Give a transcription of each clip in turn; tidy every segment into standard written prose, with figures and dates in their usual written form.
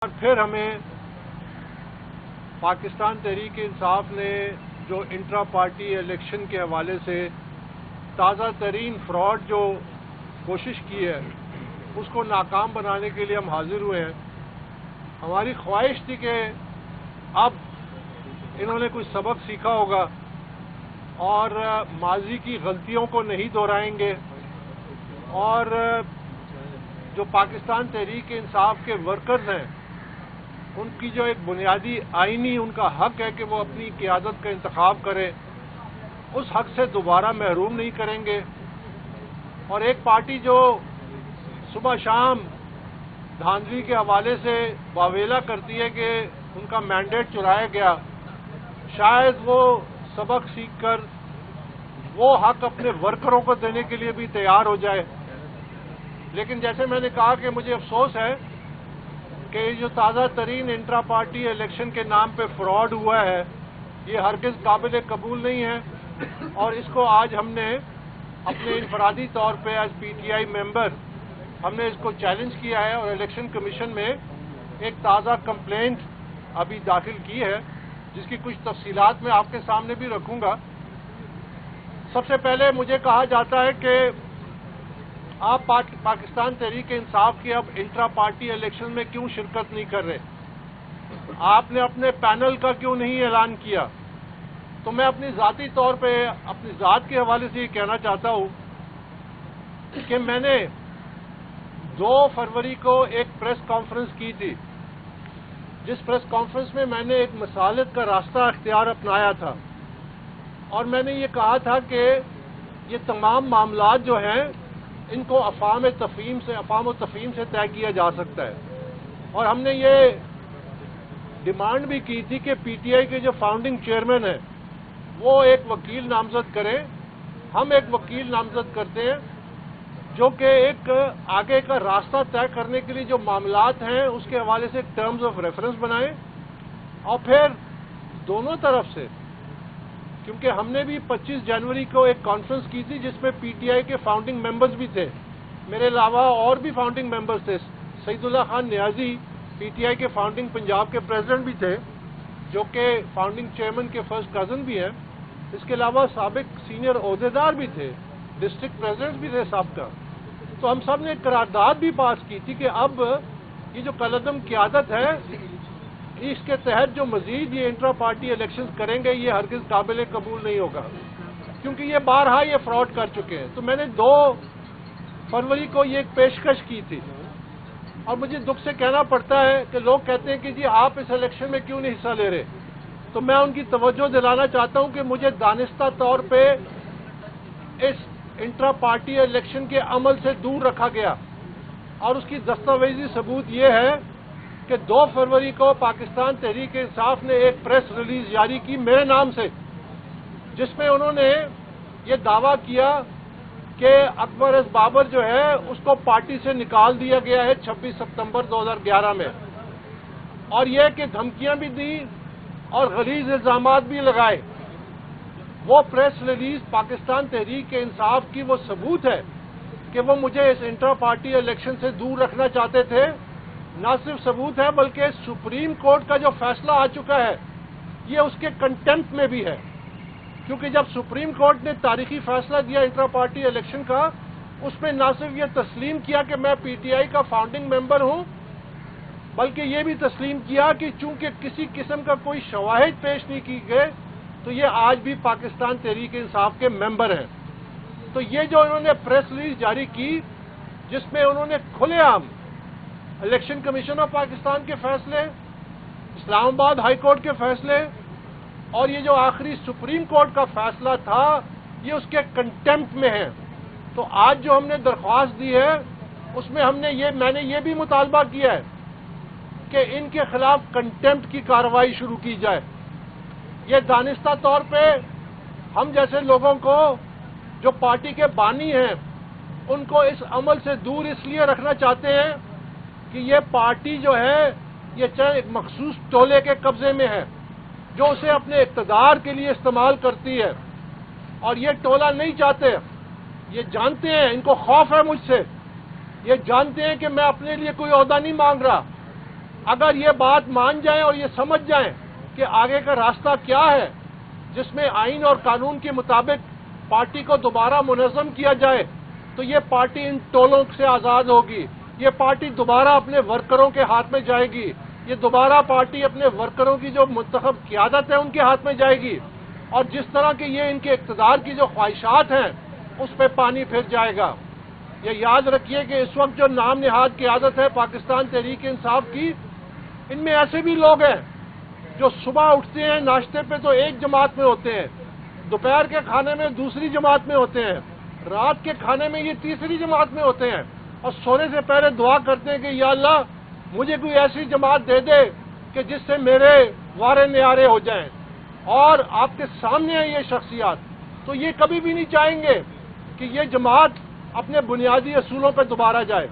اور پھر ہمیں پاکستان تحریک انصاف نے جو انٹرا پارٹی الیکشن کے حوالے سے تازہ ترین فراڈ جو کوشش کی ہے اس کو ناکام بنانے کے لیے ہم حاضر ہوئے ہیں۔ ہماری خواہش تھی کہ اب انہوں نے کوئی سبق سیکھا ہوگا اور ماضی کی غلطیوں کو نہیں دہرائیں گے، اور جو پاکستان تحریک انصاف کے ورکرز ہیں ان کی جو ایک بنیادی آئینی ان کا حق ہے کہ وہ اپنی قیادت کا انتخاب کریں، اس حق سے دوبارہ محروم نہیں کریں گے۔ اور ایک پارٹی جو صبح شام دھاندلی کے حوالے سے واویلا کرتی ہے کہ ان کا مینڈیٹ چرایا گیا، شاید وہ سبق سیکھ کر وہ حق اپنے ورکروں کو دینے کے لیے بھی تیار ہو جائے۔ لیکن جیسے میں نے کہا کہ مجھے افسوس ہے کہ یہ جو تازہ ترین انٹرا پارٹی الیکشن کے نام پہ فراڈ ہوا ہے یہ ہرگز قابل قبول نہیں ہے، اور اس کو آج ہم نے اپنے انفرادی طور پہ ایز پی ٹی آئی ممبر ہم نے اس کو چیلنج کیا ہے، اور الیکشن کمیشن میں ایک تازہ کمپلینٹ ابھی داخل کی ہے جس کی کچھ تفصیلات میں آپ کے سامنے بھی رکھوں گا۔ سب سے پہلے مجھے کہا جاتا ہے کہ آپ پاکستان تحریک انصاف کے اب انٹرا پارٹی الیکشن میں کیوں شرکت نہیں کر رہے، آپ نے اپنے پینل کا کیوں نہیں اعلان کیا؟ تو میں اپنی ذاتی طور پہ اپنی ذات کے حوالے سے یہ کہنا چاہتا ہوں کہ میں نے 2 فروری کو ایک پریس کانفرنس کی تھی، جس پریس کانفرنس میں میں نے ایک مصالحت کا راستہ اختیار اپنایا تھا، اور میں نے یہ کہا تھا کہ یہ تمام معاملات جو ہیں ان کو افہام و تفہیم سے طے کیا جا سکتا ہے۔ اور ہم نے یہ ڈیمانڈ بھی کی تھی کہ پی ٹی آئی کے جو فاؤنڈنگ چیئرمین ہیں وہ ایک وکیل نامزد کریں، ہم ایک وکیل نامزد کرتے ہیں جو کہ ایک آگے کا راستہ طے کرنے کے لیے جو معاملات ہیں اس کے حوالے سے ایک ٹرمز آف ریفرنس بنائیں، اور پھر دونوں طرف سے، کیونکہ ہم نے بھی 25 جنوری کو ایک کانفرنس کی تھی جس میں پی ٹی آئی کے فاؤنڈنگ ممبرز بھی تھے، میرے علاوہ اور بھی فاؤنڈنگ ممبرز تھے۔ سعید اللہ خان نیازی پی ٹی آئی کے فاؤنڈنگ پنجاب کے پریزیڈنٹ بھی تھے جو کہ فاؤنڈنگ چیئرمین کے فرسٹ کزن بھی ہیں، اس کے علاوہ سابق سینئر عہدیدار بھی تھے، ڈسٹرکٹ پریزیڈنٹ بھی تھے سابقہ۔ تو ہم سب نے ایک قرارداد بھی پاس کی تھی کہ اب یہ جو کالعدم قیادت ہے اس کے تحت جو مزید یہ انٹرا پارٹی الیکشنز کریں گے یہ ہرگز قابل قبول نہیں ہوگا، کیونکہ یہ بارہا یہ فراڈ کر چکے ہیں۔ تو میں نے 2 فروری کو یہ ایک پیشکش کی تھی، اور مجھے دکھ سے کہنا پڑتا ہے کہ لوگ کہتے ہیں کہ جی آپ اس الیکشن میں کیوں نہیں حصہ لے رہے، تو میں ان کی توجہ دلانا چاہتا ہوں کہ مجھے دانستہ طور پہ اس انٹرا پارٹی الیکشن کے عمل سے دور رکھا گیا، اور اس کی دستاویزی ثبوت یہ ہے کہ 2 فروری کو پاکستان تحریک انصاف نے ایک پریس ریلیز جاری کی میرے نام سے، جس میں انہوں نے یہ دعویٰ کیا کہ اکبر ایس بابر جو ہے اس کو پارٹی سے نکال دیا گیا ہے 26 ستمبر 2011 میں، اور یہ کہ دھمکیاں بھی دی اور غلیظ الزامات بھی لگائے۔ وہ پریس ریلیز پاکستان تحریک انصاف کی وہ ثبوت ہے کہ وہ مجھے اس انٹرا پارٹی الیکشن سے دور رکھنا چاہتے تھے۔ نہ صرف ثبوت ہے بلکہ سپریم کورٹ کا جو فیصلہ آ چکا ہے یہ اس کے کنٹمپٹ میں بھی ہے، کیونکہ جب سپریم کورٹ نے تاریخی فیصلہ دیا انٹرا پارٹی الیکشن کا، اس میں نہ صرف یہ تسلیم کیا کہ میں پی ٹی آئی کا فاؤنڈنگ ممبر ہوں، بلکہ یہ بھی تسلیم کیا کہ چونکہ کسی قسم کا کوئی شواہد پیش نہیں کی گئے تو یہ آج بھی پاکستان تحریک انصاف کے ممبر ہیں۔ تو یہ جو انہوں نے پریس ریلیز جاری کی جس میں انہوں نے کھلے عام الیکشن کمیشن آف پاکستان کے فیصلے، اسلام آباد ہائی کورٹ کے فیصلے، اور یہ جو آخری سپریم کورٹ کا فیصلہ تھا یہ اس کے کنٹمپٹ میں ہے۔ تو آج جو ہم نے درخواست دی ہے اس میں میں نے یہ بھی مطالبہ کیا ہے کہ ان کے خلاف کنٹمپٹ کی کارروائی شروع کی جائے۔ یہ دانستہ طور پہ ہم جیسے لوگوں کو جو پارٹی کے بانی ہیں ان کو اس عمل سے دور اس لیے رکھنا چاہتے ہیں کہ یہ پارٹی جو ہے یہ چاہے ایک مخصوص ٹولے کے قبضے میں ہے جو اسے اپنے اقتدار کے لیے استعمال کرتی ہے، اور یہ ٹولہ نہیں چاہتے، یہ جانتے ہیں، ان کو خوف ہے مجھ سے، یہ جانتے ہیں کہ میں اپنے لیے کوئی عہدہ نہیں مانگ رہا، اگر یہ بات مان جائیں اور یہ سمجھ جائیں کہ آگے کا راستہ کیا ہے جس میں آئین اور قانون کے مطابق پارٹی کو دوبارہ منظم کیا جائے، تو یہ پارٹی ان ٹولوں سے آزاد ہوگی، یہ پارٹی دوبارہ اپنے ورکروں کے ہاتھ میں جائے گی، یہ دوبارہ پارٹی اپنے ورکروں کی جو منتخب قیادت ہے ان کے ہاتھ میں جائے گی، اور جس طرح کے یہ ان کے اقتدار کی جو خواہشات ہیں اس پہ پانی پھر جائے گا۔ یہ یاد رکھیے کہ اس وقت جو نام نہاد قیادت ہے پاکستان تحریک انصاف کی، ان میں ایسے بھی لوگ ہیں جو صبح اٹھتے ہیں ناشتے پہ تو ایک جماعت میں ہوتے ہیں، دوپہر کے کھانے میں دوسری جماعت میں ہوتے ہیں، رات کے کھانے میں یہ تیسری جماعت میں ہوتے ہیں، اور سونے سے پہلے دعا کرتے ہیں کہ یا اللہ مجھے کوئی ایسی جماعت دے دے کہ جس سے میرے وارے نیارے ہو جائیں۔ اور آپ کے سامنے ہیں یہ شخصیات، تو یہ کبھی بھی نہیں چاہیں گے کہ یہ جماعت اپنے بنیادی اصولوں پہ دوبارہ جائے۔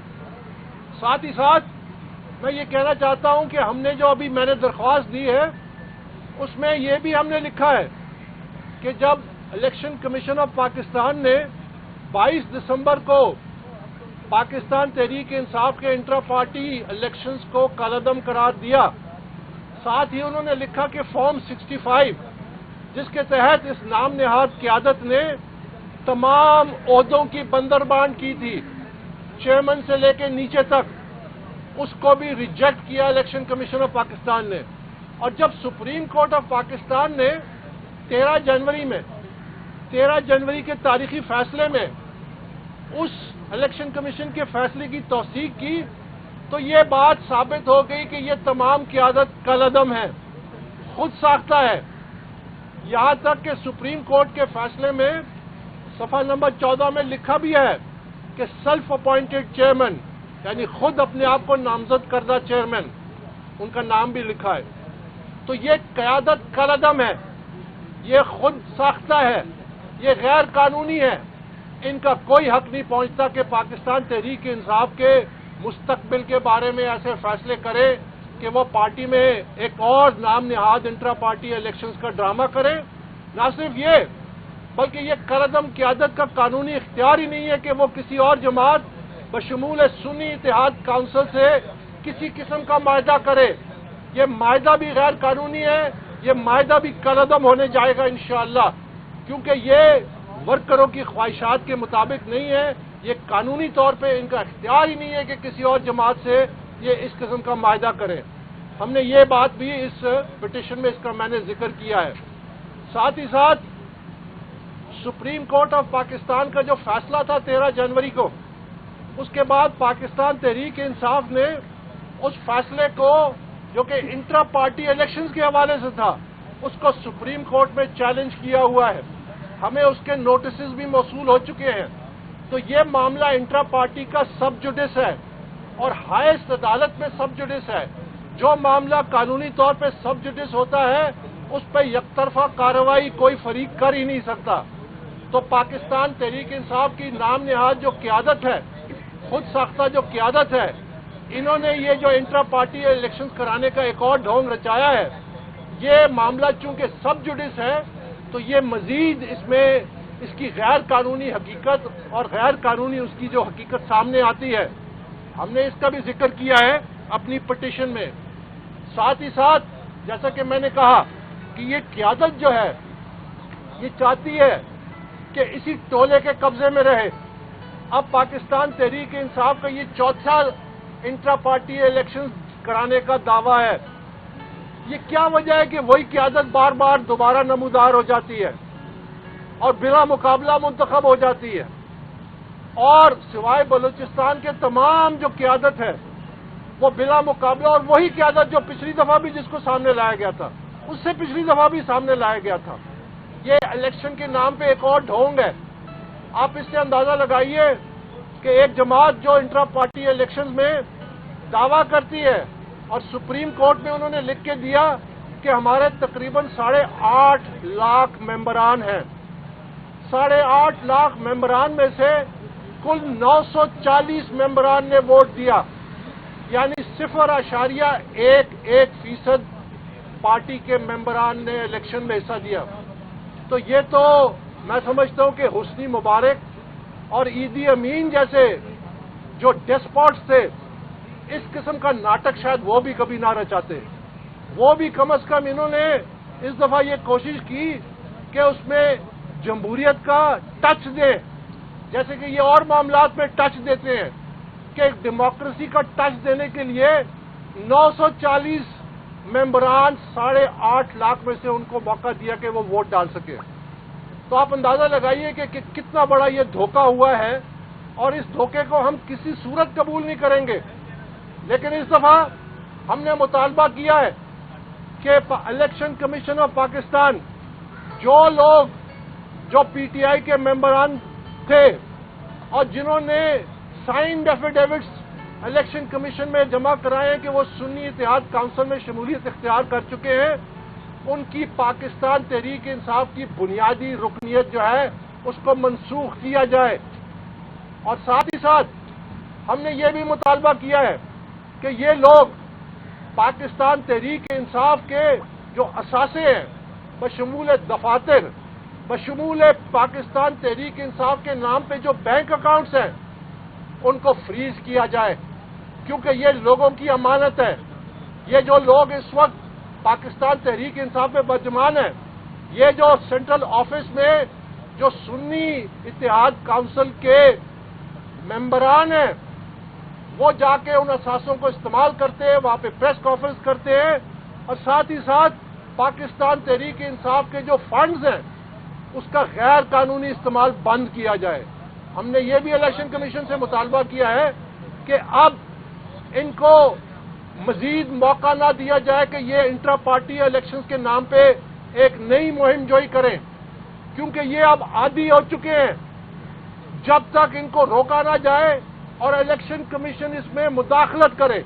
ساتھ ہی ساتھ میں یہ کہنا چاہتا ہوں کہ ہم نے جو ابھی میں نے درخواست دی ہے اس میں یہ بھی ہم نے لکھا ہے کہ جب الیکشن کمیشن آف پاکستان نے 22 دسمبر کو پاکستان تحریک انصاف کے انٹرا پارٹی الیکشنز کو کالعدم قرار دیا، ساتھ ہی انہوں نے لکھا کہ فارم 65 جس کے تحت اس نام نہاد قیادت نے تمام عہدوں کی بندربان کی تھی، چیئرمین سے لے کے نیچے تک، اس کو بھی ریجیکٹ کیا الیکشن کمیشن آف پاکستان نے۔ اور جب سپریم کورٹ آف پاکستان نے 13 جنوری کے تاریخی فیصلے میں اس الیکشن کمیشن کے فیصلے کی توثیق کی تو یہ بات ثابت ہو گئی کہ یہ تمام قیادت کالعدم ہے، خود ساختہ ہے۔ یہاں تک کہ سپریم کورٹ کے فیصلے میں صفحہ نمبر 14 میں لکھا بھی ہے کہ سیلف اپوائنٹڈ چیئرمین، یعنی خود اپنے آپ کو نامزد کردہ چیئرمین، ان کا نام بھی لکھا ہے۔ تو یہ قیادت کالعدم ہے، یہ خود ساختہ ہے، یہ غیر قانونی ہے، ان کا کوئی حق نہیں پہنچتا کہ پاکستان تحریک انصاف کے مستقبل کے بارے میں ایسے فیصلے کرے کہ وہ پارٹی میں ایک اور نام نہاد انٹرا پارٹی الیکشنز کا ڈرامہ کرے۔ نہ صرف یہ بلکہ یہ کالعدم قیادت کا قانونی اختیار ہی نہیں ہے کہ وہ کسی اور جماعت بشمول سنی اتحاد کونسل سے کسی قسم کا معاہدہ کرے۔ یہ معاہدہ بھی غیر قانونی ہے، یہ معاہدہ بھی کالعدم ہونے جائے گا انشاءاللہ، کیونکہ یہ ورکروں کی خواہشات کے مطابق نہیں ہے، یہ قانونی طور پہ ان کا اختیار ہی نہیں ہے کہ کسی اور جماعت سے یہ اس قسم کا معاہدہ کریں۔ ہم نے یہ بات بھی اس پٹیشن میں اس کا میں نے ذکر کیا ہے۔ ساتھ ہی ساتھ سپریم کورٹ آف پاکستان کا جو فیصلہ تھا 13 جنوری کو، اس کے بعد پاکستان تحریک انصاف نے اس فیصلے کو جو کہ انٹرا پارٹی الیکشنز کے حوالے سے تھا اس کو سپریم کورٹ میں چیلنج کیا ہوا ہے، ہمیں اس کے نوٹسز بھی موصول ہو چکے ہیں۔ تو یہ معاملہ انٹرا پارٹی کا سب جوڈس ہے اور ہائیسٹ عدالت میں سب جوڈس ہے۔ جو معاملہ قانونی طور پہ سب جوڈس ہوتا ہے اس پہ یک طرفہ کارروائی کوئی فریق کر ہی نہیں سکتا۔ تو پاکستان تحریک انصاف کی نام نہاد جو قیادت ہے، خود ساختہ جو قیادت ہے، انہوں نے یہ جو انٹرا پارٹی الیکشنز کرانے کا ایک اور ڈھونگ رچایا ہے۔ یہ معاملہ چونکہ سب جوڈس ہے تو یہ مزید اس کی غیر قانونی حقیقت اور غیر قانونی اس کی جو حقیقت سامنے آتی ہے، ہم نے اس کا بھی ذکر کیا ہے اپنی پٹیشن میں۔ ساتھ ہی ساتھ جیسا کہ میں نے کہا کہ یہ قیادت جو ہے یہ چاہتی ہے کہ اسی ٹولے کے قبضے میں رہے۔ اب پاکستان تحریک انصاف کا یہ چوتھا انٹرا پارٹی الیکشن کرانے کا دعویٰ ہے۔ یہ کیا وجہ ہے کہ وہی قیادت بار بار دوبارہ نمودار ہو جاتی ہے اور بلا مقابلہ منتخب ہو جاتی ہے، اور سوائے بلوچستان کے تمام جو قیادت ہے وہ بلا مقابلہ، اور وہی قیادت جو پچھلی دفعہ بھی جس کو سامنے لایا گیا تھا اس سے پچھلی دفعہ بھی سامنے لایا گیا تھا۔ یہ الیکشن کے نام پہ ایک اور ڈھونگ ہے۔ آپ اس سے اندازہ لگائیے کہ ایک جماعت جو انٹرا پارٹی الیکشنز میں دعویٰ کرتی ہے اور سپریم کورٹ میں انہوں نے لکھ کے دیا کہ ہمارے تقریباً 8.5 لاکھ ممبران ہیں، 8.5 لاکھ ممبران میں سے کل 940 ممبران نے ووٹ دیا، یعنی 0.11% پارٹی کے ممبران نے الیکشن میں حصہ دیا۔ تو یہ تو میں سمجھتا ہوں کہ حسنی مبارک اور عیدی امین جیسے جو ڈیسپوٹس تھے اس قسم کا ناٹک شاید وہ بھی کبھی نہ رچاتے. وہ بھی کم از کم انہوں نے اس دفعہ یہ کوشش کی کہ اس میں جمہوریت کا ٹچ دیں، جیسے کہ یہ اور معاملات میں ٹچ دیتے ہیں، کہ ڈیموکریسی کا ٹچ دینے کے لیے 940 ممبران 8.5 لاکھ میں سے ان کو موقع دیا کہ وہ ووٹ ڈال سکے. تو آپ اندازہ لگائیے کہ کتنا بڑا یہ دھوکہ ہوا ہے، اور اس دھوکے کو ہم کسی صورت قبول نہیں کریں گے. لیکن اس دفعہ ہم نے مطالبہ کیا ہے کہ الیکشن کمیشن آف پاکستان جو لوگ جو پی ٹی آئی کے ممبران تھے اور جنہوں نے سائنڈ ایفیڈیوٹس الیکشن کمیشن میں جمع کرائے ہیں کہ وہ سنی اتحاد کونسل میں شمولیت اختیار کر چکے ہیں، ان کی پاکستان تحریک انصاف کی بنیادی رکنیت جو ہے اس کو منسوخ کیا جائے. اور ساتھ ہی ساتھ ہم نے یہ بھی مطالبہ کیا ہے کہ یہ لوگ پاکستان تحریک انصاف کے جو اثاثے ہیں بشمول دفاتر، بشمول پاکستان تحریک انصاف کے نام پہ جو بینک اکاؤنٹس ہیں ان کو فریز کیا جائے، کیونکہ یہ لوگوں کی امانت ہے. یہ جو لوگ اس وقت پاکستان تحریک انصاف میں بدگمان ہیں، یہ جو سینٹرل آفس میں جو سنی اتحاد کونسل کے ممبران ہیں وہ جا کے ان اثاثوں کو استعمال کرتے ہیں، وہاں پہ پریس کانفرنس کرتے ہیں، اور ساتھ ہی ساتھ پاکستان تحریک انصاف کے جو فنڈز ہیں اس کا غیر قانونی استعمال بند کیا جائے. ہم نے یہ بھی الیکشن کمیشن سے مطالبہ کیا ہے کہ اب ان کو مزید موقع نہ دیا جائے کہ یہ انٹرا پارٹی الیکشنز کے نام پہ ایک نئی مہم جوئی کریں، کیونکہ یہ اب عادی ہو چکے ہیں. جب تک ان کو روکا نہ جائے اور الیکشن کمیشن اس میں مداخلت کرے